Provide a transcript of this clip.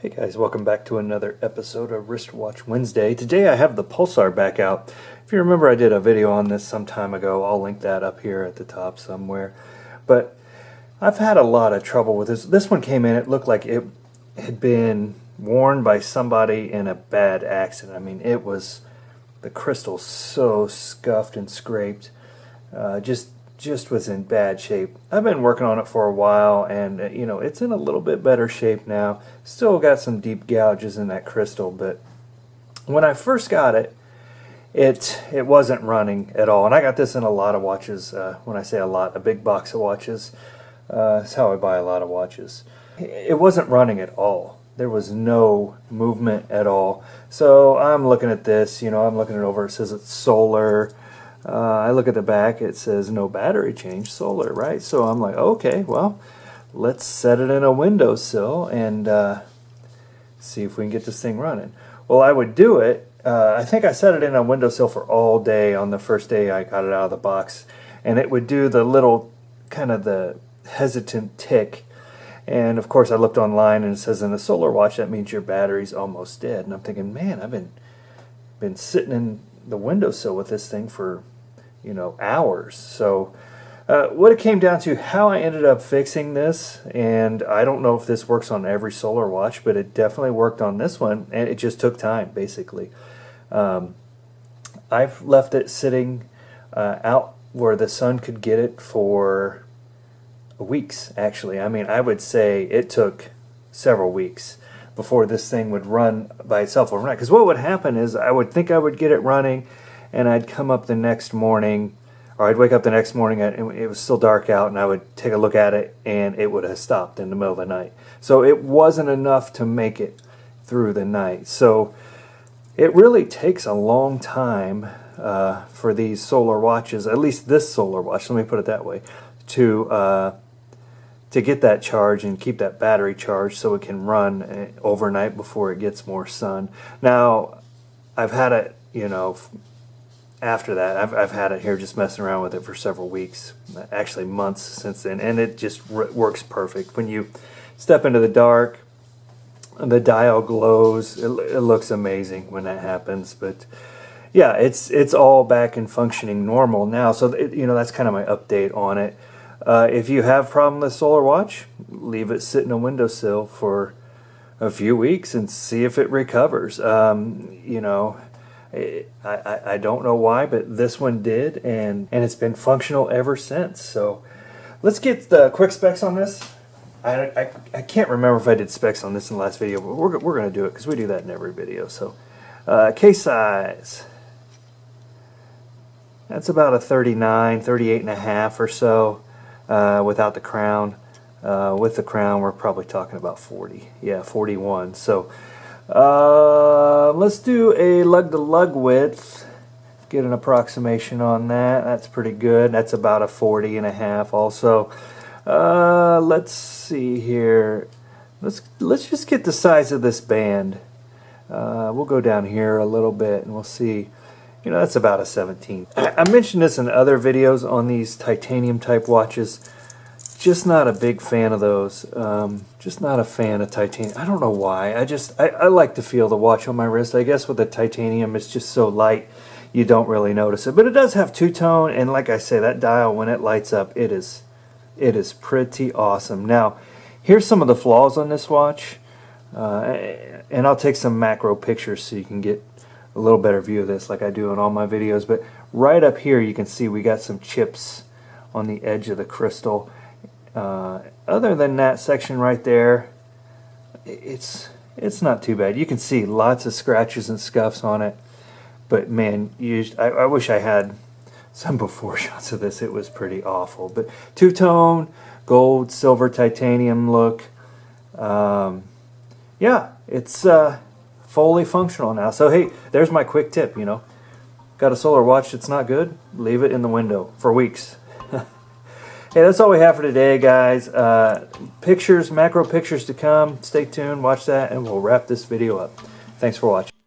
Hey guys, welcome back to another episode of Wristwatch Wednesday. Today I have the Pulsar back out. If you remember, I did a video on this some time ago. I'll link that up here at the top somewhere. But I've had a lot of trouble with this. This one came in, it looked like it had been worn by somebody in a bad accident. I mean, it was, the crystal so scuffed and scraped. Just was in bad shape. I've been working on it for a while, and you know, it's in a little bit better shape now. Still got some deep gouges in that crystal, but when I first got it, it wasn't running at all. And I got this in a lot of watches. When I say a lot, a big box of watches. That's how I buy a lot of watches. It wasn't running at all. There was no movement at all. So I'm looking at this, you know, I'm looking it over. It says it's solar. I look at the back, it says no battery change, solar, right? So I'm like, okay, well, let's set it in a windowsill and see if we can get this thing running. Well, I would do it. I think I set it in a windowsill for all day on the first day I got it out of the box, and it would do the little kind of the hesitant tick. And of course I looked online and it says in a solar watch that means your battery's almost dead. And I'm thinking, man, I've been sitting in the windowsill with this thing for, you know, hours. So what it came down to, how I ended up fixing this, and I don't know if this works on every solar watch, but it definitely worked on this one, and it just took time, basically. I've left it sitting out where the sun could get it for weeks, actually. I mean, I would say it took several weeks before this thing would run by itself overnight. Because what would happen is I would think I would get it running, and I'd come up the next morning, or I'd wake up the next morning and it was still dark out, and I would take a look at it and it would have stopped in the middle of the night. So it wasn't enough to make it through the night. So it really takes a long time for these solar watches, at least this solar watch, let me put it that way, to get that charge and keep that battery charged so it can run overnight before it gets more sun. Now, I've had it, you know, after that, I've had it here just messing around with it for several weeks, actually months since then, and it just works perfect. When you step into the dark, the dial glows. It looks amazing when that happens. But yeah, it's all back and functioning normal now. So you know, that's kind of my update on it. If you have a problem with the solar watch, leave it sit in a windowsill for a few weeks and see if it recovers. You know, I don't know why, but this one did, and it's been functional ever since. So let's get the quick specs on this. I can't remember if I did specs on this in the last video, but we're going to do it because we do that in every video. So case size. That's about a 39, 38 and a half or so. Without the crown. With the crown, we're probably talking about 40. Yeah, 41. So let's do a lug-to-lug width. Get an approximation on that. That's pretty good. That's about a 40 and a half also. Let's see here. Let's just get the size of this band. We'll go down here a little bit and we'll see. You know, that's about a 17. I mentioned this in other videos on these titanium type watches. Just not a big fan of those. Just not a fan of titanium. I don't know why. I like to feel the watch on my wrist. I guess with the titanium, it's just so light, you don't really notice it. But it does have two-tone, and like I say, that dial, when it lights up, it is pretty awesome. Now, here's some of the flaws on this watch. And I'll take some macro pictures so you can get a little better view of this like I do in all my videos. But right up here you can see we got some chips on the edge of the crystal. Other than that section right there, it's not too bad. You can see lots of scratches and scuffs on it, but man, I wish I had some before shots of this. It was pretty awful. But two-tone, gold, silver, titanium look. Yeah, it's fully functional now. So hey, there's my quick tip, you know. Got a solar watch that's not good? Leave it in the window for weeks. Hey, that's all we have for today, guys. Pictures, macro pictures to come. Stay tuned, watch that, and we'll wrap this video up. Thanks for watching.